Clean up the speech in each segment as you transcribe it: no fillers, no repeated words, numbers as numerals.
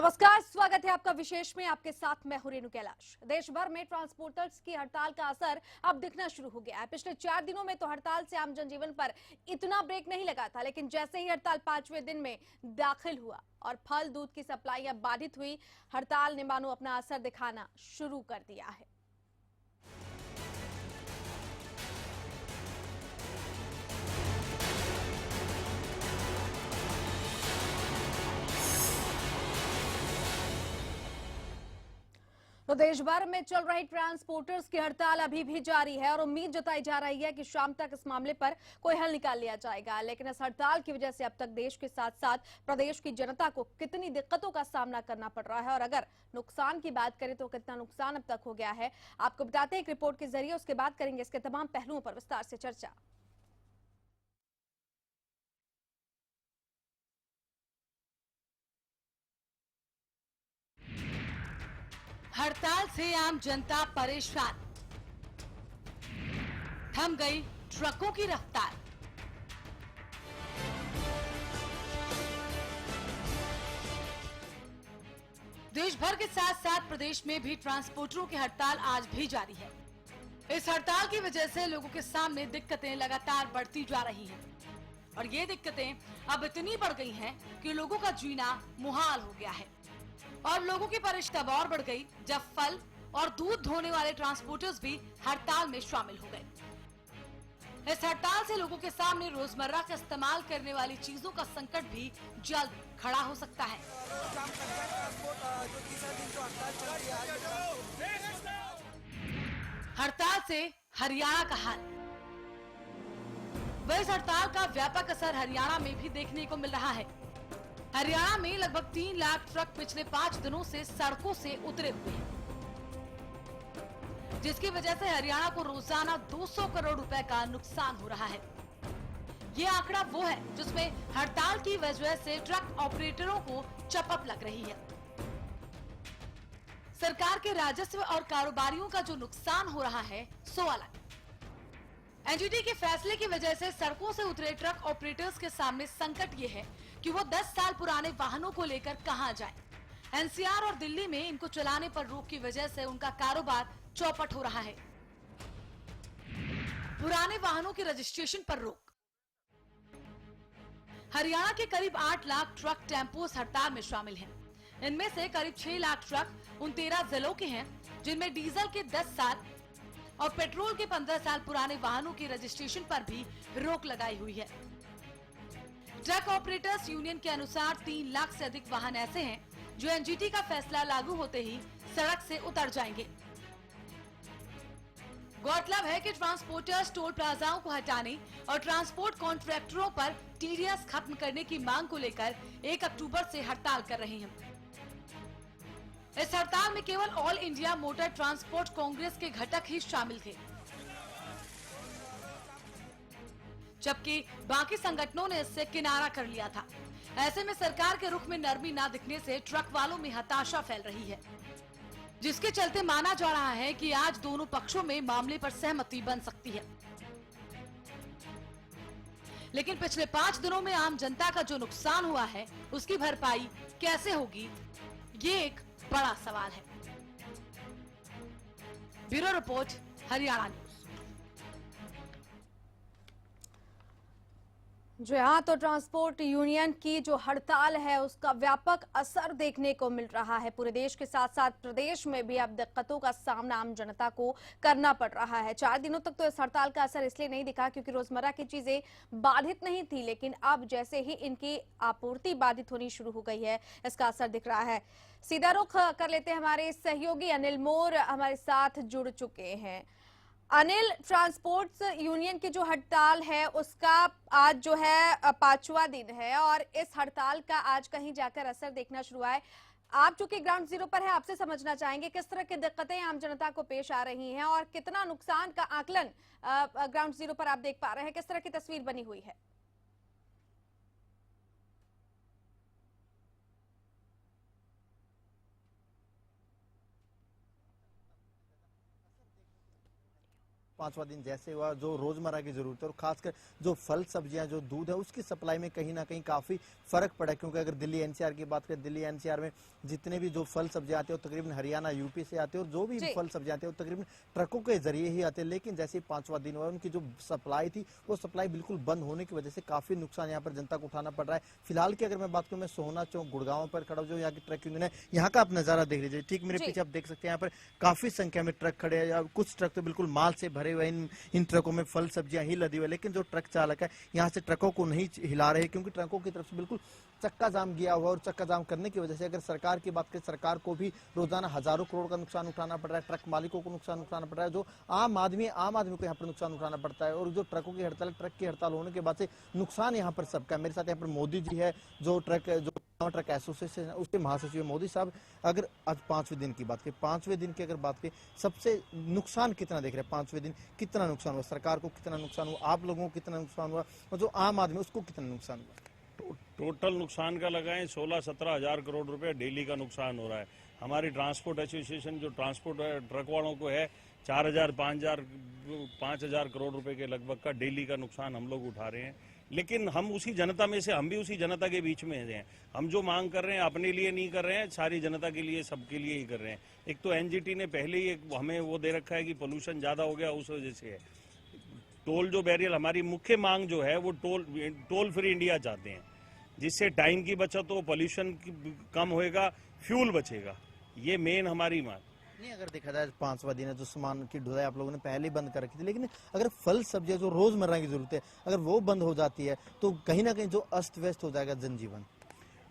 नमस्कार, स्वागत है आपका विशेष में। आपके साथ मैं हूं रेणु कैलाश। देश भर में ट्रांसपोर्टर्स की हड़ताल का असर अब दिखना शुरू हो गया है। पिछले 4 दिनों में तो हड़ताल से आम जनजीवन पर इतना ब्रेक नहीं लगा था, लेकिन जैसे ही हड़ताल 5वें दिन में दाखिल हुआ और फल दूध की सप्लाई बाधित हुई, हड़ताल ने मानो अपना असर दिखाना शुरू कर दिया है। तो देश भर में चल रही ट्रांसपोर्टर्स की हड़ताल अभी भी जारी है और उम्मीद जताई जा रही है कि शाम तक इस मामले पर कोई हल निकाल लिया जाएगा। लेकिन इस हड़ताल की वजह से अब तक देश के साथ साथ प्रदेश की जनता को कितनी दिक्कतों का सामना करना पड़ रहा है और अगर नुकसान की बात करें तो कितना नुकसान अब तक हो गया है, आपको बताते हैं एक रिपोर्ट के जरिए। उसके बाद करेंगे इसके तमाम पहलुओं पर विस्तार से चर्चा। हड़ताल से आम जनता परेशान, थम गई ट्रकों की रफ्तार। देश भर के साथ साथ प्रदेश में भी ट्रांसपोर्टरों की हड़ताल आज भी जारी है। इस हड़ताल की वजह से लोगों के सामने दिक्कतें लगातार बढ़ती जा रही हैं और ये दिक्कतें अब इतनी बढ़ गई हैं कि लोगों का जीना मुहाल हो गया है। और लोगों की परेशानी तब और बढ़ गई जब फल और दूध ढोने वाले ट्रांसपोर्टर्स भी हड़ताल में शामिल हो गए। इस हड़ताल से लोगों के सामने रोजमर्रा का इस्तेमाल करने वाली चीजों का संकट भी जल्द खड़ा हो सकता है। हड़ताल से हरियाणा का हाल। वह इस हड़ताल का व्यापक असर हरियाणा में भी देखने को मिल रहा है। हरियाणा में लगभग 3 लाख ट्रक पिछले 5 दिनों से सड़कों से उतरे हुए हैं, जिसकी वजह से हरियाणा को रोजाना 200 करोड़ रुपए का नुकसान हो रहा है। ये आंकड़ा वो है जिसमें हड़ताल की वजह से ट्रक ऑपरेटरों को चपत लग रही है। सरकार के राजस्व और कारोबारियों का जो नुकसान हो रहा है सो अलग। एनजीटी के फैसले की वजह से सड़कों से उतरे ट्रक ऑपरेटर्स के सामने संकट ये है कि वो 10 साल पुराने वाहनों को लेकर कहां जाएं। एनसीआर और दिल्ली में इनको चलाने पर रोक की वजह से उनका कारोबार चौपट हो रहा है। पुराने वाहनों के रजिस्ट्रेशन पर रोक। हरियाणा के करीब 8 लाख ट्रक टेम्पोस हड़ताल में शामिल हैं। इनमें से करीब 6 लाख ट्रक 13 जिलों के हैं, जिनमें डीजल के 10 साल और पेट्रोल के 15 साल पुराने वाहनों के रजिस्ट्रेशन पर भी रोक लगाई हुई है। ट्रक ऑपरेटर्स यूनियन के अनुसार 3 लाख से अधिक वाहन ऐसे हैं जो एनजीटी का फैसला लागू होते ही सड़क से उतर जाएंगे। गौरतलब है कि ट्रांसपोर्टर्स टोल प्लाजाओं को हटाने और ट्रांसपोर्ट कॉन्ट्रैक्टरों पर टीडीएस खत्म करने की मांग को लेकर 1 अक्टूबर से हड़ताल कर रहे हैं। इस हड़ताल में केवल all India motor transport Congress के घटक ही शामिल थे, जबकि बाकी संगठनों ने इससे किनारा कर लिया था। ऐसे में सरकार के रुख में नरमी ना दिखने से ट्रक वालों में हताशा फैल रही है, जिसके चलते माना जा रहा है कि आज दोनों पक्षों में मामले पर सहमति बन सकती है। लेकिन पिछले 5 दिनों में आम जनता का जो नुकसान हुआ है उसकी भरपाई कैसे होगी, ये एक बड़ा सवाल है। Bureau report, Haryana news. जी हाँ, तो ट्रांसपोर्ट यूनियन की जो हड़ताल है उसका व्यापक असर देखने को मिल रहा है। पूरे देश के साथ साथ प्रदेश में भी अब दिक्कतों का सामना आम जनता को करना पड़ रहा है। 4 दिनों तक तो इस हड़ताल का असर इसलिए नहीं दिखा क्योंकि रोजमर्रा की चीजें बाधित नहीं थी, लेकिन अब जैसे ही इनकी आपूर्ति बाधित होनी शुरू हो गई है, इसका असर दिख रहा है। सीधा रुख कर लेते हैं, हमारे सहयोगी अनिल मोर हमारे साथ जुड़ चुके हैं। अनिल, ट्रांसपोर्ट यूनियन की जो हड़ताल है उसका आज जो है 5वां दिन है और इस हड़ताल का आज कहीं जाकर असर देखना शुरू हुआ है। आप चूंकि ग्राउंड जीरो पर है, आपसे समझना चाहेंगे किस तरह की दिक्कतें आम जनता को पेश आ रही हैं और कितना नुकसान का आकलन ग्राउंड जीरो पर आप देख पा रहे हैं, किस तरह की तस्वीर बनी हुई है? पांचवा दिन जैसे हुआ, जो रोजमर्रा की जरूरत है और खासकर जो फल सब्जियां, जो दूध है, उसकी सप्लाई में कहीं ना कहीं काफी फर्क पड़ा। क्योंकि अगर दिल्ली एनसीआर की बात करें, दिल्ली एनसीआर में जितने भी जो फल सब्जियां आते हैं वो तकरीबन हरियाणा यूपी से आते हैं, और जो भी जी। फल सब्जियां आते हैं वो तकरीबन ट्रकों के जरिए ही आते हैं। लेकिन जैसे ही पांचवा दिन हुआ, उनकी जो सप्लाई थी वो सप्लाई बिल्कुल बंद होने की वजह से काफी नुकसान यहाँ पर जनता को उठाना पड़ रहा है। फिलहाल की अगर मैं बात करूं, मैं सोहना चौक गुड़गांव पर खड़ा हूं, जो यहाँ की ट्रक यूनियन है, यहाँ का आप नजारा देख लीजिए। ठीक मेरे जी। पीछे आप देख सकते हैं, यहाँ पर काफी संख्या में ट्रक खड़े हैं। कुछ ट्रक तो बिल्कुल माल से भरे हुए, इन ट्रकों में फल सब्जियां ही लदी हुई, लेकिन जो ट्रक चालक है यहाँ से ट्रकों को नहीं हिला रहे, क्योंकि ट्रकों की तरफ से बिल्कुल चक्का जाम गया हुआ, और चक्का जाम करने की वजह से अगर सरकार की बात करें, सरकार को भी रोजाना हजारों करोड़ का नुकसान उठाना पड़ रहा है, ट्रक मालिकों को नुकसान उठाना पड़ रहा है, जो आम आदमी को यहाँ पर नुकसान उठाना पड़ता है। और जो ट्रकों की हड़ताल, ट्रक की हड़ताल होने के बाद से नुकसान यहाँ पर सबका। मेरे साथ यहाँ पर मोदी जी है, जो ट्रक एसोसिएशन है उसके महासचिव है। मोदी साहब, अगर आज पांचवें दिन की बात करें, पांचवें दिन की अगर बात करें, सबसे नुकसान कितना देख रहे हैं? पांचवें दिन कितना नुकसान हुआ? सरकार को कितना नुकसान हुआ? आप लोगों को कितना नुकसान हुआ? और जो आम आदमी उसको कितना नुकसान हुआ? टोटल नुकसान का लगाएं 16-17 हजार करोड़ रुपए डेली का नुकसान हो रहा है। हमारी ट्रांसपोर्ट एसोसिएशन जो ट्रांसपोर्ट ट्रक वालों को है, 4,000-5,000 करोड़ रुपए के लगभग का डेली का नुकसान हम लोग उठा रहे हैं। लेकिन हम उसी जनता में से, हम भी उसी जनता के बीच में हैं। हम जो मांग कर रहे हैं अपने लिए नहीं कर रहे हैं, सारी जनता के लिए, सबके लिए ही कर रहे हैं। एक तो एनजीटी ने पहले ही हमें वो दे रखा है कि पोल्यूशन ज्यादा हो गया, उस वजह से है। टोल जो बैरियर, हमारी मुख्य मांग जो है वो टोल फ्री इंडिया चाहते हैं, जिससे टाइम की बचत हो, पोल्यूशन कम होएगा, फ्यूल बचेगा। ये मेन हमारी मांग। नहीं, अगर देखा जाए पांचवा दिन है, जो सामान की ढुलाई आप लोगों ने पहले ही बंद कर रखी थी, लेकिन अगर फल सब्जियां जो रोजमर्रा की जरूरत है अगर वो बंद हो जाती है तो कहीं ना कहीं जो अस्त व्यस्त हो जाएगा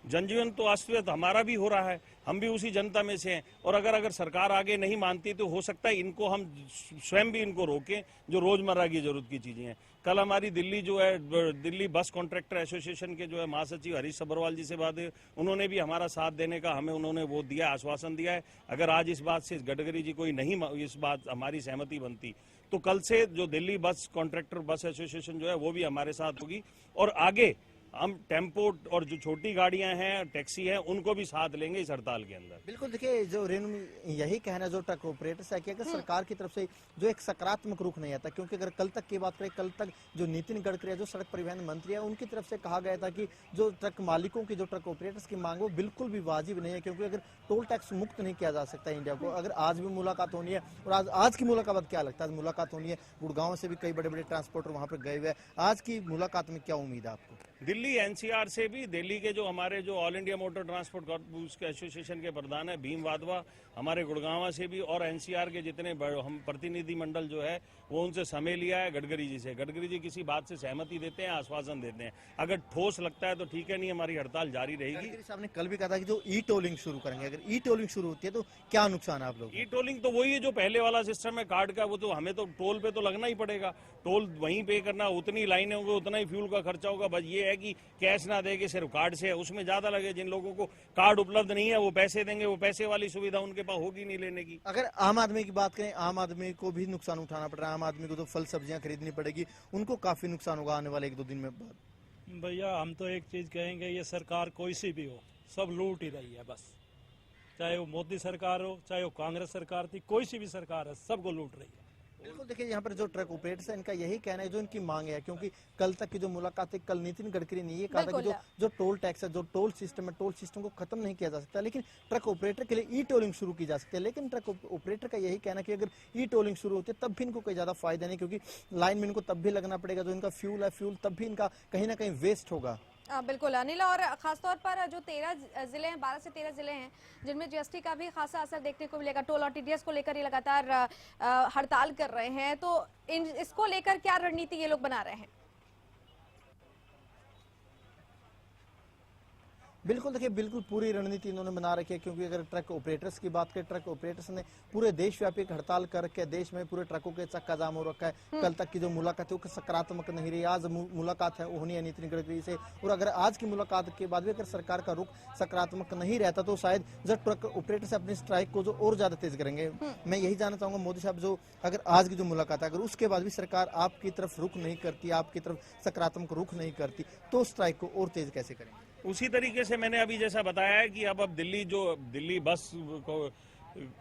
जनजीवन तो अस्त व्यस्त हमारा भी हो रहा है, हम भी उसी जनता में से हैं। और अगर सरकार आगे नहीं मानती तो हो सकता है इनको हम स्वयं भी इनको रोकें, जो रोजमर्रा की जरूरत की चीजें हैं। कल हमारी दिल्ली जो है, दिल्ली बस कॉन्ट्रैक्टर एसोसिएशन के जो है महासचिव हरीश सब्बरवाल जी से बात है, उन्होंने भी हमारा साथ देने का हमें उन्होंने वो दिया, आश्वासन दिया है। अगर आज इस बात से गडकरी जी कोई नहीं, इस बात हमारी सहमति बनती, तो कल से जो दिल्ली बस कॉन्ट्रैक्टर बस एसोसिएशन जो है वो भी हमारे साथ होगी। और आगे हम टेम्पो और जो छोटी गाड़ियां हैं, टैक्सी है, उनको भी साथ लेंगे इस हड़ताल के अंदर। बिल्कुल, देखिए, जो रेणु यही कहना है जो ट्रक ऑपरेटर्स है कि अगर सरकार की तरफ से जो एक सकारात्मक रुख नहीं आता, क्योंकि अगर कल तक की बात करें, कल तक जो नितिन गडकरी है, जो सड़क परिवहन मंत्री है, उनकी तरफ से कहा गया था कि जो ट्रक मालिकों की, जो ट्रक ऑपरेटर्स की मांग वो बिल्कुल भी वाजिब नहीं है, क्योंकि अगर टोल टैक्स मुक्त नहीं किया जा सकता इंडिया को। अगर आज भी मुलाकात होनी है, और आज की मुलाकात क्या लगता है? आज मुलाकात होनी है, गुड़गांव से भी कई बड़े बड़े ट्रांसपोर्टर वहां पर गए हुए हैं। आज की मुलाकात में क्या उम्मीद है आपको? दिल्ली एनसीआर से भी, दिल्ली के जो हमारे जो ऑल इंडिया मोटर ट्रांसपोर्ट उसके एसोसिएशन के प्रधान है भीम वाधवा, हमारे गुड़गांव से भी, और एनसीआर के जितने हम प्रतिनिधि मंडल जो है वो उनसे समय लिया है गडकरी जी से। गडकरी जी किसी बात से सहमति देते हैं, आश्वासन देते हैं। अगर ठोस लगता है तो ठीक है, नहीं हमारी हड़ताल जारी रहेगी। गडकरी साहब ने कल भी कहा था कि जो ई टोलिंग शुरू करेंगे, अगर ई टोलिंग शुरू होती है तो क्या नुकसान है आप लोग? ई टोलिंग तो वही है जो पहले वाला सिस्टम है कार्ड का, वो तो हमें तो टोल पे तो लगना ही पड़ेगा। टोल वहीं पे करना, उतनी लाइनें होंगी, उतना ही फ्यूल का खर्चा होगा। बस ये है कि कैश ना देके सिर्फ कार्ड से है, उसमें ज्यादा लगे। जिन लोगों को कार्ड उपलब्ध नहीं है वो पैसे देंगे, वो पैसे वाली सुविधा उनके पास होगी नहीं लेने की। अगर आम आदमी की बात करें, आम आदमी को भी नुकसान उठाना पड़ रहा है। आम आदमी को तो फल सब्जियां खरीदनी पड़ेगी, उनको काफी नुकसान होगा आने वाले 1-2 दिन में। भैया, हम तो एक चीज कहेंगे, ये सरकार कोई सी भी हो, सब लूट ही रही है बस। चाहे वो मोदी सरकार हो, चाहे वो कांग्रेस सरकार थी, कोई सी भी सरकार है, सबको लूट रही है। बिल्कुल, देखिए, यहाँ पर जो ट्रक ऑपरेटर्स है, इनका यही कहना है, जो इनकी मांग है, क्योंकि कल तक की जो मुलाकात है, कल नितिन गडकरी ने ये कहा था कि जो टोल टैक्स है, जो टोल सिस्टम है, टोल सिस्टम को खत्म नहीं किया जा सकता, लेकिन ट्रक ऑपरेटर के लिए ई टोलिंग शुरू की जा सकती है। लेकिन ट्रक ऑपरेटर का यही कहना है कि अगर ई टोलिंग शुरू होती है तब भी इनको कोई ज्यादा फायदा नहीं, क्योंकि लाइन में इनको तब भी लगना पड़ेगा, जो इनका फ्यूल है, फ्यूल तब भी इनका कहीं ना कहीं वेस्ट होगा। बिल्कुल अनिल, और खासतौर पर जो 13 जिले हैं, 12 से 13 जिले हैं जिनमें जीएसटी का भी खासा असर देखने को मिलेगा। टोल और टीडीएस को लेकर ये लगातार हड़ताल कर रहे हैं, तो इसको लेकर क्या रणनीति ये लोग बना रहे हैं? बिल्कुल, देखिए, बिल्कुल पूरी रणनीति इन्होंने बना रखी है, क्योंकि अगर ट्रक ऑपरेटर्स की बात करें, ट्रक ऑपरेटर्स ने पूरे देशव्यापी हड़ताल करके देश में पूरे ट्रकों के चक्का जाम हो रखा है। कल तक की जो मुलाकात है वो सकारात्मक नहीं रही। आज मुलाकात है वो होनी है नितिन गडकरी से, और अगर आज की मुलाकात के बाद भी अगर सरकार का रुख सकारात्मक नहीं रहता तो शायद जब ट्रक ऑपरेटर्स अपनी स्ट्राइक को जो और ज्यादा तेज करेंगे। मैं यही जानना चाहूंगा मोदी साहब, जो अगर आज की जो मुलाकात है, अगर उसके बाद भी सरकार आपकी तरफ रुख नहीं करती, आपकी तरफ सकारात्मक रुख नहीं करती, तो स्ट्राइक को और तेज कैसे करेंगे? उसी तरीके से मैंने अभी जैसा बताया है कि अब दिल्ली बस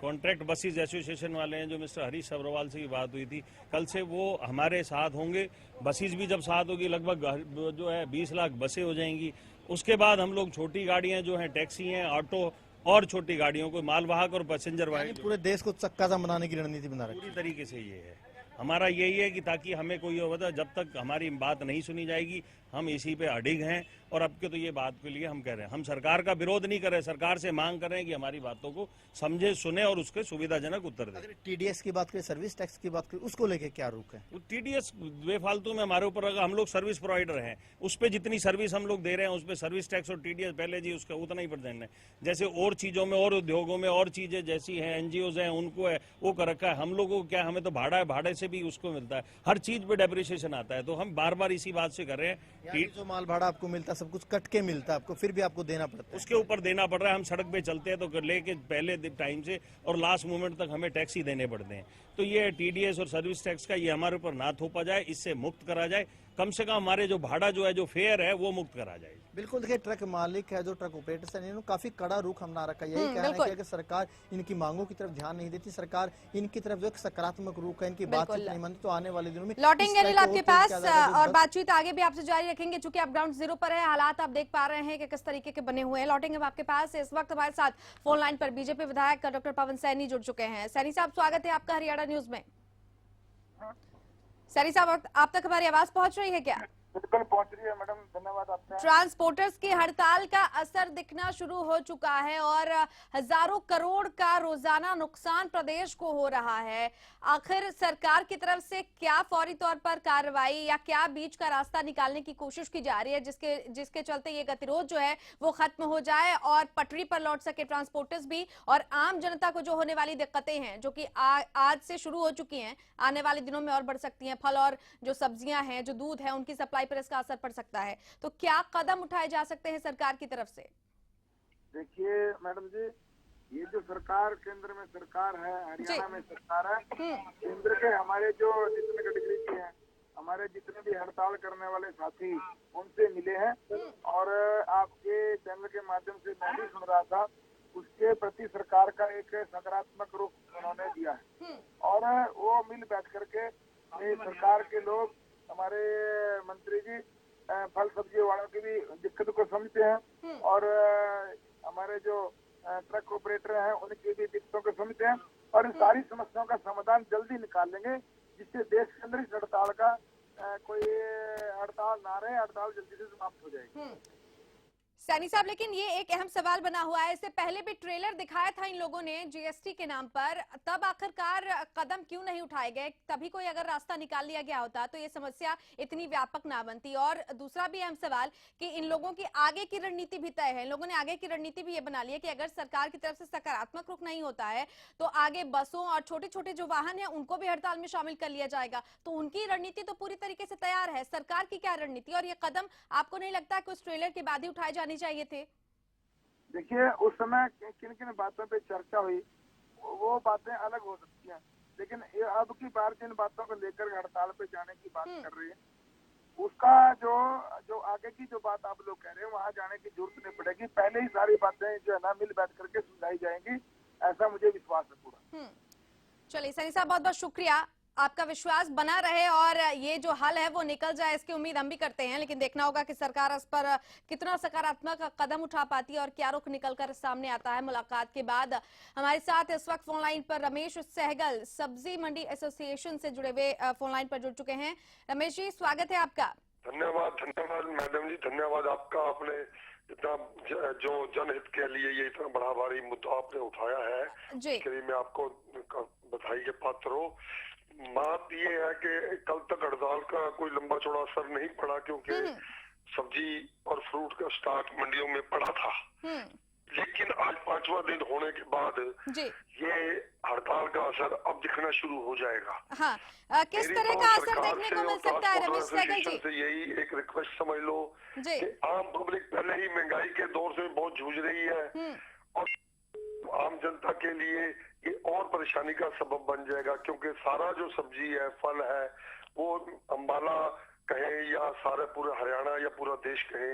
कॉन्ट्रैक्ट बसेस एसोसिएशन वाले हैं, जो मिस्टर हरीश सब्रवाल से भी बात हुई थी, कल से वो हमारे साथ होंगे। बसेस भी जब साथ होगी लगभग जो है 20 लाख बसें हो जाएंगी। उसके बाद हम लोग छोटी गाड़ियां जो हैं, टैक्सी हैं, ऑटो और छोटी गाड़ियों को, मालवाहक और पैसेंजर वाहन, पूरे देश को चक्का जाम बनाने की रणनीति बना रखी है। पूरी तरीके से ये है हमारा, यही है कि ताकि हमें कोई होता, जब तक हमारी बात नहीं सुनी जाएगी हम इसी पे अडिग हैं। और अब के तो ये बात के लिए हम कह रहे हैं, हम सरकार का विरोध नहीं कर रहे, सरकार से मांग कर रहे हैं कि हमारी बातों को समझे, सुने और उसके सुविधाजनक उत्तर दें। अगर टीडीएस की बात करें, सर्विस टैक्स की बात करें, उसको लेके क्या रुख है? टीडीएस बेफालतू में हमारे ऊपर लगा, हम लोग सर्विस प्रोवाइडर हैं, उस पर जितनी सर्विस हम लोग दे रहे हैं उस पर सर्विस टैक्स और टीडीएस पहले जी उसका उतना ही परसेंट है। जैसे और चीजों में और उद्योगों में और चीजें जैसी हैं, एनजीओज हैं, उनको है वो कर रखा है। हम लोगों को क्या, हमें तो भाड़ा है, भाड़े से भी उसको मिलता है, हर चीज पे डेप्रिसिएशन आता है। तो हम बार बार इसी बात से कर रहे हैं, जो माल भाड़ा आपको मिलता है सब कुछ कट के मिलता है आपको, फिर भी आपको देना पड़ता है, उसके ऊपर देना पड़ रहा है। हम सड़क पे चलते हैं तो लेके पहले टाइम से और लास्ट मोमेंट तक हमें टैक्स ही देने पड़ते हैं। तो ये टीडीएस और सर्विस टैक्स का ये हमारे ऊपर ना थोपा जाए, इससे मुक्त करा जाए, कम से कम हमारे जो भाड़ा जो है, जो फेयर है, वो मुक्त करा जाए। बिल्कुल, देखिए ट्रक मालिक है, जो ट्रक ऑपरेटर्स हैं, इन्होंने काफी कड़ा रुख अपना रखा है। यही कहना है कि अगर सरकार इनकी मांगों की तरफ ध्यान नहीं देती, सरकार इनकी तरफ जो एक सकारात्मक रुख है, इनकी बातचीत नहीं मानती, तो आने वाले दिनों में लौटेंगे अनिल आपके पास और बातचीत आगे भी आपसे जारी रखेंगे, चूंकि आप ग्राउंड जीरो पर है, हालात आप देख पा रहे हैं कि किस तरीके के बने हुए हैं। लौटेंगे अब आपके पास। इस वक्त हमारे साथ फोन लाइन पर बीजेपी विधायक डॉक्टर पवन सैनी जुड़ चुके हैं। सैनी साहब, स्वागत है आपका हरियाणा न्यूज में। सैनी साहब, आप तक हमारी आवाज पहुंच रही है क्या? बिल्कुल पहुंच रही है मैडम, धन्यवाद आपका। ट्रांसपोर्टर्स की हड़ताल का असर दिखना शुरू हो चुका है और हजारों करोड़ का रोजाना नुकसान प्रदेश को हो रहा है। आखिर सरकार की तरफ से क्या फौरी तौर पर कार्रवाई या क्या बीच का रास्ता निकालने की कोशिश की जा रही है, जिसके चलते ये गतिरोध जो है वो खत्म हो जाए और पटरी पर लौट सके ट्रांसपोर्टर्स भी, और आम जनता को जो होने वाली दिक्कतें हैं जो कि आज से शुरू हो चुकी हैं, आने वाले दिनों में और बढ़ सकती हैं, फल और जो सब्जियां हैं, जो दूध है, उनकी सप्लाई पर इसका असर पड़ सकता है। तो क्या कदम उठाए जा सकते हैं सरकार की तरफ से? देखिए मैडम जी, ये जो सरकार केंद्र में सरकार है, हरियाणा में सरकार है, केंद्र के हमारे जो जितने कैटेगरी के हैं, हमारे जितने भी हड़ताल करने वाले साथी उनसे मिले हैं और आपके चैनल के माध्यम से मैं भी सुन रहा था, उसके प्रति सरकार का एक सकारात्मक रुख उन्होंने दिया है और वो मिल बैठ करके सरकार के लोग, हमारे मंत्री जी फल सब्जी वालों की भी दिक्कत को समझते हैं और हमारे जो ट्रक ऑपरेटर हैं उनकी भी दिक्कतों को समझते हैं और इन सारी समस्याओं का समाधान जल्दी निकाल लेंगे, जिससे देश के अंदर इस हड़ताल का कोई हड़ताल ना रहे, हड़ताल जल्दी से समाप्त हो जाएगी। सैनी साहब, लेकिन ये एक अहम सवाल बना हुआ है, इससे पहले भी ट्रेलर दिखाया था इन लोगों ने जीएसटी के नाम पर, तब आखिरकार कदम क्यों नहीं उठाए गए? तभी कोई अगर रास्ता निकाल लिया गया होता तो ये समस्या इतनी व्यापक ना बनती। और दूसरा भी अहम सवाल कि इन लोगों की आगे की रणनीति भी तय है, इन लोगों ने आगे की रणनीति भी ये बना ली है कि अगर सरकार की तरफ से सकारात्मक रुख नहीं होता है तो आगे बसों और छोटे छोटे जो वाहन है उनको भी हड़ताल में शामिल कर लिया जाएगा। तो उनकी रणनीति तो पूरी तरीके से तैयार है, सरकार की क्या रणनीति? और ये कदम आपको नहीं लगता कि उस ट्रेलर के बाद ही उठाए जाने चाहिए थे? देखिए, उस समय किन किन बातों पे चर्चा हुई वो बातें अलग हो सकती हैं, लेकिन अब की बार जिन बातों को लेकर हड़ताल पे जाने की बात कर रही है, उसका जो आगे की जो बात आप लोग कह रहे हैं वहाँ जाने की जरूरत नहीं पड़ेगी। पहले ही सारी बातें जो है ना मिल बैठ करके सुलझाई जाएंगी, ऐसा मुझे विश्वास है पूरा। चलिए सैनी साहब, बहुत बहुत शुक्रिया, आपका विश्वास बना रहे और ये जो हल है वो निकल जाए, इसकी उम्मीद हम भी करते हैं। लेकिन देखना होगा कि सरकार इस पर कितना सकारात्मक कदम उठा पाती है और क्या रुख निकलकर सामने आता है। मुलाकात के बाद हमारे साथ इस वक्त फोन लाइन पर रमेश सहगल, सब्जी मंडी एसोसिएशन से जुड़े हुए फोन लाइन पर जुड़ चुके हैं। रमेश जी, स्वागत है आपका। धन्यवाद मैडम जी, धन्यवाद आपका। आपने इतना जो जनहित के लिए ये इतना बड़ा भारी मुद्दा आपने उठाया है, इसके लिए मैं आपको बधाई के पात्र हूँ। बात ये है कि कल तक हड़ताल का कोई लंबा चौड़ा असर नहीं पड़ा, क्योंकि सब्जी और फ्रूट का स्टॉक मंडियों में पड़ा था, लेकिन आज 5वां दिन होने के बाद ये हड़ताल का असर अब दिखना शुरू हो जाएगा। हाँ, किस तरह का असर देखने को मिल सकता है रमेश सहगल जी? से यही एक रिक्वेस्ट समझ लो कि आम पब्लिक पहले ही महंगाई के दौर से बहुत जूझ रही है और आम जनता के लिए ये और परेशानी का सबब बन जाएगा, क्योंकि सारा जो सब्जी है, फल है, वो अम्बाला कहें या सारे पूरे हरियाणा या पूरा देश कहें,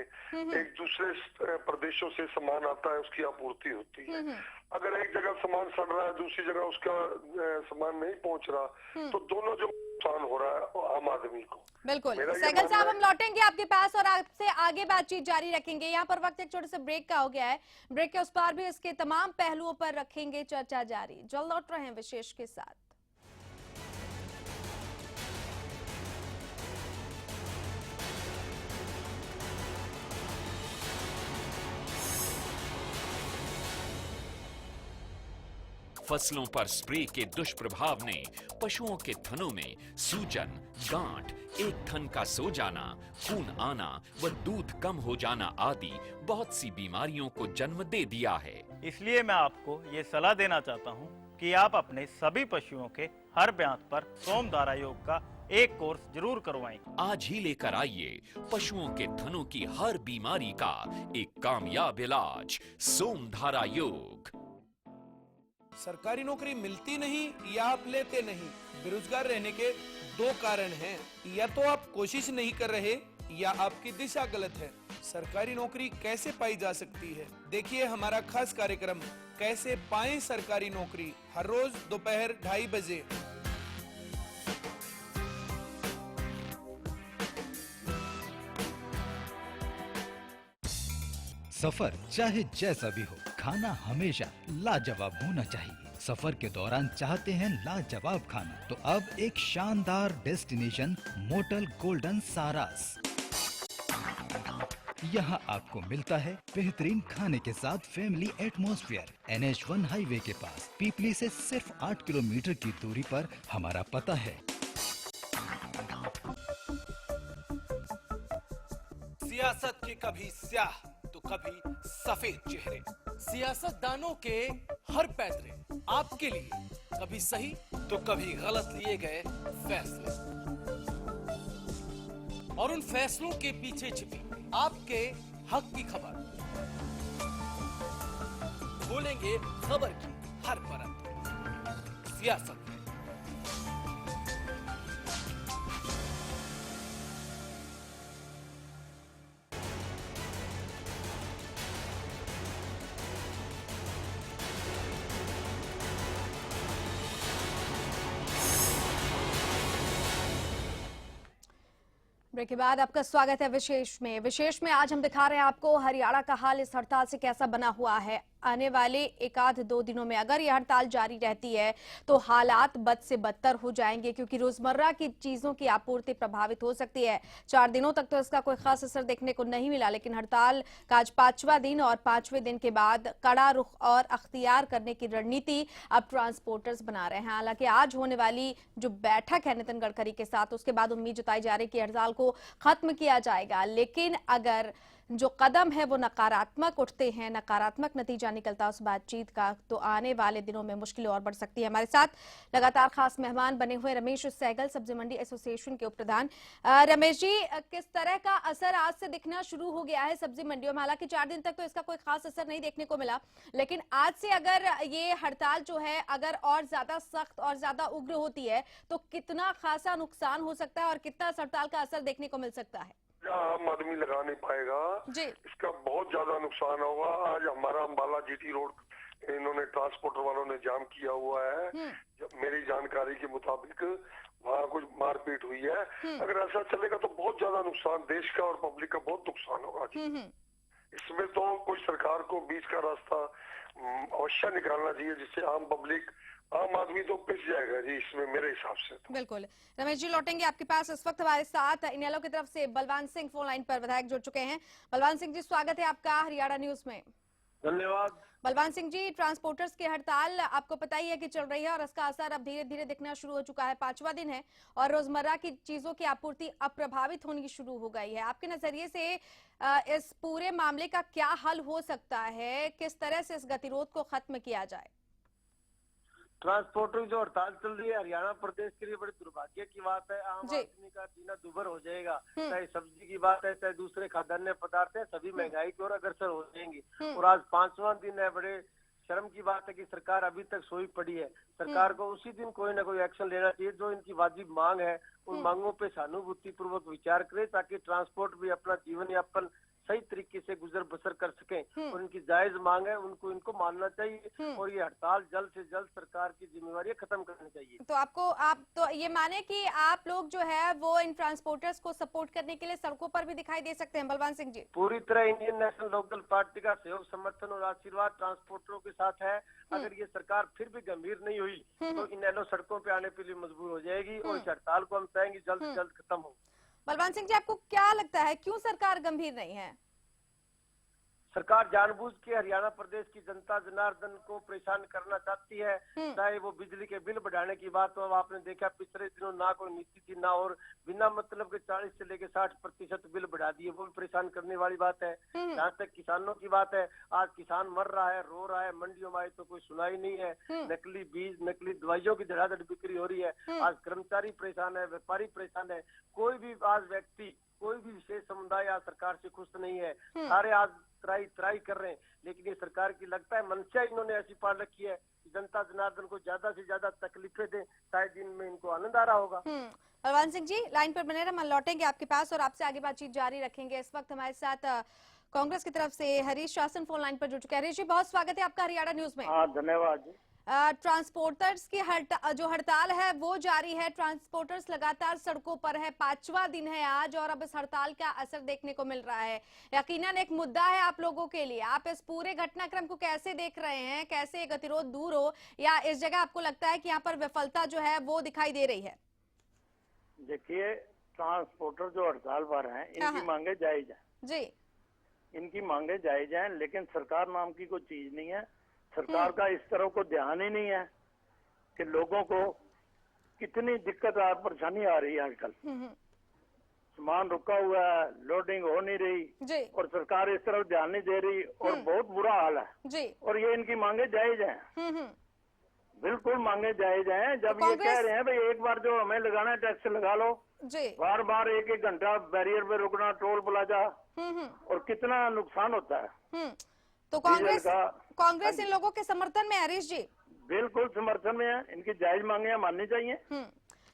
एक दूसरे प्रदेशों से सामान आता है, उसकी आपूर्ति होती है। अगर एक जगह सामान सड़ रहा है, दूसरी जगह उसका सामान नहीं पहुंच रहा, तो दोनों जो नुकसान हो रहा है आम आदमी को। बिल्कुल सहगल साहब, हम लौटेंगे आपके पास और आपसे आगे बातचीत जारी रखेंगे। यहाँ पर वक्त एक छोटे से ब्रेक का हो गया है, ब्रेक के उस पार भी इसके तमाम पहलुओं पर रखेंगे चर्चा जारी। जल्द लौट रहे हैं विशेष के साथ। फसलों पर स्प्रे के दुष्प्रभाव ने पशुओं के थनों में सूजन, गांठ, एक थन का सो जाना, खून आना व दूध कम हो जाना आदि बहुत सी बीमारियों को जन्म दे दिया है। इसलिए मैं आपको ये सलाह देना चाहता हूँ कि आप अपने सभी पशुओं के हर ब्यांत पर सोमधारा योग का एक कोर्स जरूर करवाएं। आज ही लेकर आइए पशुओं के थनों की हर बीमारी का एक कामयाब इलाज, सोमधारा योग। सरकारी नौकरी मिलती नहीं या आप लेते नहीं, बेरोजगार रहने के दो कारण हैं। या तो आप कोशिश नहीं कर रहे या आपकी दिशा गलत है। सरकारी नौकरी कैसे पाई जा सकती है, देखिए हमारा खास कार्यक्रम कैसे पाएं सरकारी नौकरी, हर रोज दोपहर 2:30 बजे। सफर चाहे जैसा भी हो, खाना हमेशा लाजवाब होना चाहिए। सफर के दौरान चाहते हैं लाजवाब खाना, तो अब एक शानदार डेस्टिनेशन मोटल गोल्डन सारास। यहाँ आपको मिलता है बेहतरीन खाने के साथ फैमिली एटमॉस्फेयर। NH1 हाईवे के पास पीपली से सिर्फ 8 किलोमीटर की दूरी पर हमारा पता है। सियासत के कभी स्याह तो कभी सफेद चेहरे, सियासतदानों के हर फैसले आपके लिए कभी सही तो कभी गलत लिए गए फैसले, और उन फैसलों के पीछे छिपी आपके हक की खबर। बोलेंगे खबर की हर परत सियासत में। ब्रेक के बाद आपका स्वागत है विशेष में आज हम दिखा रहे हैं आपको हरियाणा का हाल इस हड़ताल से कैसा बना हुआ है। आने वाले 1-2 दिनों में अगर यह हड़ताल जारी रहती है तो हालात बद से बदतर हो जाएंगे, क्योंकि रोजमर्रा की चीजों की आपूर्ति प्रभावित हो सकती है। 4 दिनों तक तो इसका कोई खास असर देखने को नहीं मिला, लेकिन हड़ताल का आज 5वां दिन और 5वें दिन के बाद कड़ा रुख और अख्तियार करने की रणनीति अब ट्रांसपोर्टर्स बना रहे हैं। हालांकि आज होने वाली जो बैठक है नितिन गडकरी के साथ, उसके बाद उम्मीद जताई जा रही है कि हड़ताल को खत्म किया जाएगा। लेकिन अगर जो कदम है वो नकारात्मक उठते हैं, नकारात्मक नतीजा निकलता है उस बातचीत का, तो आने वाले दिनों में मुश्किलें और बढ़ सकती है। हमारे साथ लगातार खास मेहमान बने हुए रमेश सहगल, सब्जी मंडी एसोसिएशन के उपप्रधान। रमेश जी, किस तरह का असर आज से दिखना शुरू हो गया है सब्जी मंडियों में? हालांकि 4 दिन तक तो इसका कोई खास असर नहीं देखने को मिला, लेकिन आज से अगर ये हड़ताल जो है अगर और ज्यादा सख्त और ज्यादा उग्र होती है तो कितना खासा नुकसान हो सकता है और कितना इस हड़ताल का असर देखने को मिल सकता है? आम आदमी लगा नहीं पाएगा जी। इसका बहुत ज्यादा नुकसान होगा। आज हमारा अम्बाला GT रोड इन्होंने ट्रांसपोर्टर वालों ने जाम किया हुआ है। मेरी जानकारी के मुताबिक वहाँ कुछ मारपीट हुई है। अगर ऐसा चलेगा तो बहुत ज्यादा नुकसान देश का और पब्लिक का बहुत नुकसान होगा। इसमें तो कोई सरकार को बीच का रास्ता अवश्य निकालना चाहिए, जिससे आम पब्लिक, आम आदमी तो पिस जाएगा जी इसमें, मेरे हिसाब से तो। बिल्कुल रमेश जी, लौटेंगे आपके पास। इस वक्त हमारे साथ इनेलो की तरफ से बलवान सिंह फोन लाइन पर विधायक जुड़ चुके हैं। बलवान सिंह जी, स्वागत है आपका हरियाणा न्यूज में। धन्यवाद। बलवान सिंह जी, ट्रांसपोर्टर्स की हड़ताल आपको पता ही है कि चल रही है और इसका असर अब धीरे धीरे दिखना शुरू हो चुका है। 5वां दिन है और रोजमर्रा की चीजों की आपूर्ति अब प्रभावित होनी शुरू हो गई है। आपके नजरिए से इस पूरे मामले का क्या हल हो सकता है? किस तरह से इस गतिरोध को खत्म किया जाए? ट्रांसपोर्टर की जो हड़ताल चल रही है हरियाणा प्रदेश के लिए बड़ी दुर्भाग्य की बात है। आम आदमी का जीना दुभर हो जाएगा। चाहे सब्जी की बात है, चाहे दूसरे खाद्यान्न पदार्थ है, सभी महंगाई की ओर अग्रसर हो जाएंगी। और आज 5वां दिन है, बड़े शर्म की बात है कि सरकार अभी तक सोई पड़ी है। सरकार को उसी दिन कोई ना कोई एक्शन लेना चाहिए। जो इनकी वाजिब मांग है उन मांगों पे सहानुभूति पूर्वक विचार करे, ताकि ट्रांसपोर्ट भी अपना जीवन यापन सही तरीके से गुजर बसर कर सकें। और इनकी जायज मांग है, उनको इनको मानना चाहिए और ये हड़ताल जल्द से जल्द सरकार की जिम्मेवारी खत्म करनी चाहिए। तो आप तो ये माने कि आप लोग जो है वो इन ट्रांसपोर्टर्स को सपोर्ट करने के लिए सड़कों पर भी दिखाई दे सकते हैं बलवान सिंह जी? पूरी तरह इंडियन नेशनल लोकदल पार्टी का सहयोग, समर्थन और आशीर्वाद ट्रांसपोर्टरों के साथ है। अगर ये सरकार फिर भी गंभीर नहीं हुई तो इनेलो सड़कों पे आने के लिए मजबूर हो जाएगी और इस हड़ताल को हम चाहेंगे जल्द से जल्द खत्म हो। बलवान सिंह जी, आपको क्या लगता है क्यों सरकार गंभीर नहीं है? सरकार जानबूझ के हरियाणा प्रदेश की जनता जनार्दन को परेशान करना चाहती है। चाहे वो बिजली के बिल बढ़ाने की बात हो, आपने देखा पिछले दिनों ना कोई नीति थी ना, और बिना मतलब के 40 से लेकर 60% बिल बढ़ा दिए, वो भी परेशान करने वाली बात है। जहाँ तक किसानों की बात है, आज किसान मर रहा है, रो रहा है, मंडियों में तो कोई सुनाई नहीं है। नकली बीज, नकली दवाइयों की धड़ाधड़ बिक्री हो रही है। आज कर्मचारी परेशान है, व्यापारी परेशान है। कोई भी आज व्यक्ति, कोई भी विशेष समुदाय आज सरकार से खुश नहीं है। सारे आज त्राई कर रहे हैं, लेकिन ये सरकार की लगता है मंशा इन्होंने ऐसी पाल रखी है कि जनता जनार्दन को ज्यादा से ज्यादा तकलीफें दें, शायद इनमें इनको आनंद आ रहा होगा। बलवान सिंह जी लाइन पर बने रहे, हम लौटेंगे आपके पास और आपसे आगे बातचीत जारी रखेंगे। इस वक्त हमारे साथ कांग्रेस की तरफ से हरीश शासन फोन लाइन पर जुड़ चुके हैं। हरीश जी, बहुत स्वागत है आपका हरियाणा न्यूज में। धन्यवाद जी। ट्रांसपोर्टर्स की जो हड़ताल है वो जारी है। ट्रांसपोर्टर्स लगातार सड़कों पर है, 5वां दिन है आज, और अब इस हड़ताल का असर देखने को मिल रहा है। यकीनन एक मुद्दा है आप लोगों के लिए। आप इस पूरे घटनाक्रम को कैसे देख रहे हैं? कैसे गतिरोध दूर हो, या इस जगह आपको लगता है कि यहाँ पर विफलता जो है वो दिखाई दे रही है? देखिए, ट्रांसपोर्टर जो हड़ताल पर हैं, इनकी मांगे जायज है जी, इनकी मांगे जायज हैं, लेकिन सरकार नाम की कोई चीज नहीं है। सरकार का इस तरह को ध्यान ही नहीं है कि लोगों को कितनी दिक्कत और परेशानी आ रही है आजकल। सामान रुका हुआ है, लोडिंग हो नहीं रही और सरकार इस तरफ ध्यान नहीं दे रही और बहुत बुरा हाल है जी। और ये इनकी मांगे जायज हैं, बिल्कुल मांगे जायज हैं। जब ये कह रहे हैं भाई एक बार जो हमें लगाना है टैक्स लगा लो, बार बार एक घंटा बैरियर पे रुकना, टोल प्लाजा, और कितना नुकसान होता है। तो कांग्रेस इन लोगों के समर्थन में है हरीश जी? बिल्कुल समर्थन में है, इनकी जायज मांगे माननी चाहिए।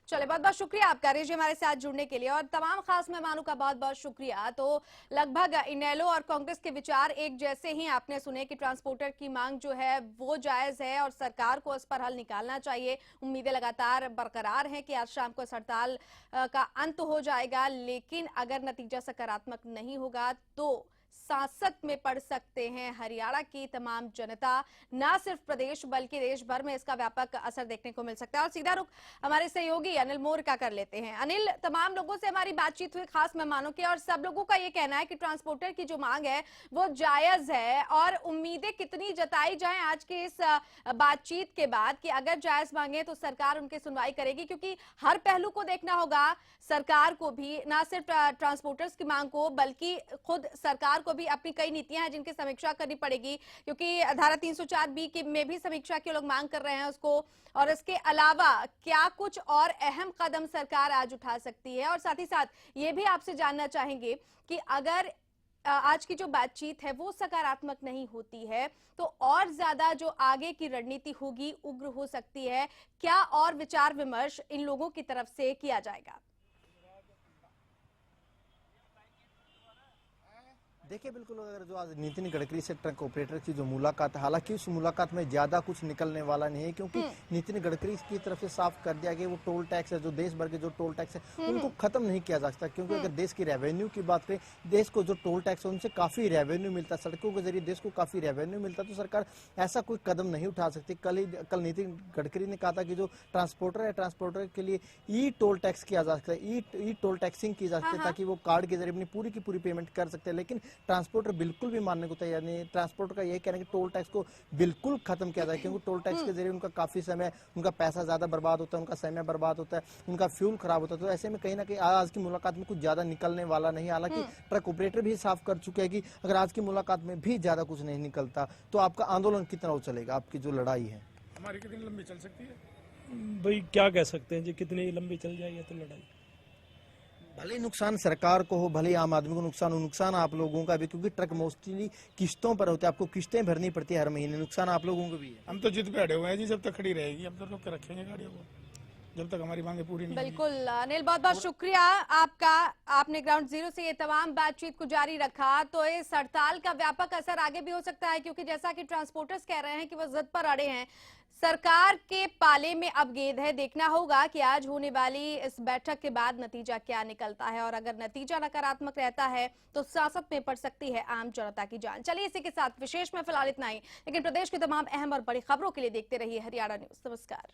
चले, बहुत बहुत शुक्रिया आपका हरीश जी हमारे साथ जुड़ने के लिए, और तमाम खास मेहमानों का बहुत बहुत शुक्रिया। तो लगभग इनेलो और कांग्रेस के विचार एक जैसे ही आपने सुने कि ट्रांसपोर्टर की मांग जो है वो जायज है और सरकार को इस पर हल निकालना चाहिए। उम्मीदें लगातार बरकरार हैं कि आज शाम को इस हड़ताल का अंत हो जाएगा, लेकिन अगर नतीजा सकारात्मक नहीं होगा तो सांसत में पड़ सकते हैं हरियाणा की तमाम जनता। न सिर्फ प्रदेश बल्कि देश भर में इसका व्यापक असर देखने को मिल सकता है। और सीधा रुख हमारे सहयोगी अनिल मोर का कर लेते हैं। अनिल, तमाम लोगों से हमारी बातचीत हुई, खास मेहमानों के, और सब लोगों का ये कहना है कि ट्रांसपोर्टर की जो मांग है वो जायज है। और उम्मीदें कितनी जताई जाए आज के इस बातचीत के बाद कि अगर जायज मांगे तो सरकार उनकी सुनवाई करेगी, क्योंकि हर पहलू को देखना होगा सरकार को भी, न सिर्फ ट्रांसपोर्टर्स की मांग को बल्कि खुद सरकार को भी अपनी कई नीतियां हैं जिनकी समीक्षा करनी पड़ेगी, क्योंकि धारा 304B की में भी समीक्षा की लोग मांग कर रहे हैं उसको। और इसके अलावा क्या कुछ और अहम कदम सरकार आज उठा सकती है? और साथ ही साथ ये भी आपसे जानना चाहेंगे कि अगर आज की जो बातचीत है वो सकारात्मक नहीं होती है तो और ज्यादा जो आगे की रणनीति होगी उग्र हो सकती है। क्या और विचार विमर्श इन लोगों की तरफ से किया जाएगा? देखिए, बिल्कुल अगर जो आज नितिन गडकरी से ट्रक ऑपरेटर की जो मुलाकात है, हालांकि उस मुलाकात में ज्यादा कुछ निकलने वाला नहीं है, क्योंकि नितिन गडकरी की तरफ से साफ कर दिया गया वो टोल टैक्स है, जो देश भर के जो टोल टैक्स है उनको खत्म नहीं किया जा सकता। क्योंकि अगर देश की रेवेन्यू की बात करें, देश को जो टोल टैक्स है उनसे काफी रेवेन्यू मिलता, सड़कों के जरिए देश को काफी रेवेन्यू मिलता, तो सरकार ऐसा कोई कदम नहीं उठा सकती। कल नितिन गडकरी ने कहा था कि जो ट्रांसपोर्टर है, ट्रांसपोर्टर के लिए ई टोल टैक्स किया जा सकता है, ई टोल टैक्सिंग की जा सकती है, ताकि वो कार्ड के जरिए अपनी पूरी की पूरी पेमेंट कर सकते हैं। लेकिन ट्रांसपोर्टर बिल्कुल भी मानने को तैयार नहीं। ट्रांसपोर्टर का यही कहना है कि टोल टैक्स को बिल्कुल खत्म किया जाए, क्योंकि टोल टैक्स के जरिए उनका काफी समय, उनका पैसा ज्यादा बर्बाद होता है, उनका समय बर्बाद होता है, उनका फ्यूल खराब होता है। तो ऐसे में कहीं ना कहीं आज की मुलाकात में कुछ ज्यादा निकलने वाला नहीं। हालांकि ट्रक ऑपरेटर भी साफ कर चुके हैं कि अगर आज की मुलाकात में भी ज्यादा कुछ नहीं निकलता तो आपका आंदोलन कितना चलेगा, आपकी जो लड़ाई है हमारी कितनी लंबी चल सकती है? भाई क्या कह सकते हैं जी, कितनी लंबी चल जाएगी तो लड़ाई। भले ही नुकसान सरकार को हो, भले ही आम आदमी को नुकसान हो, नुकसान आप लोगों का भी, क्योंकि ट्रक मोस्टली किस्तों पर होते हैं, आपको किस्तें भरनी पड़ती है हर महीने, नुकसान आप लोगों को भी है। हम तो जिद पे अड़े हुए हैं जी, जब तक खड़ी रहेगी हम तो रोक के रखेंगे गाड़ियों को, जब तक हमारी मांगे पूरी नहीं। बिल्कुल अनिल, बहुत बहुत शुक्रिया आपका, आपने ग्राउंड जीरो से ये तमाम बातचीत को जारी रखा। तो इस हड़ताल का व्यापक असर आगे भी हो सकता है, क्योंकि जैसा कि ट्रांसपोर्टर्स कह रहे हैं कि वो जिद पर अड़े हैं। सरकार के पाले में अब गेंद है, देखना होगा कि आज होने वाली इस बैठक के बाद नतीजा क्या निकलता है, और अगर नतीजा नकारात्मक रहता है तो सियासत में पड़ सकती है आम जनता की जान। चलिए इसी के साथ विशेष में फिलहाल इतना ही, लेकिन प्रदेश की तमाम अहम और बड़ी खबरों के लिए देखते रहिए हरियाणा न्यूज। नमस्कार।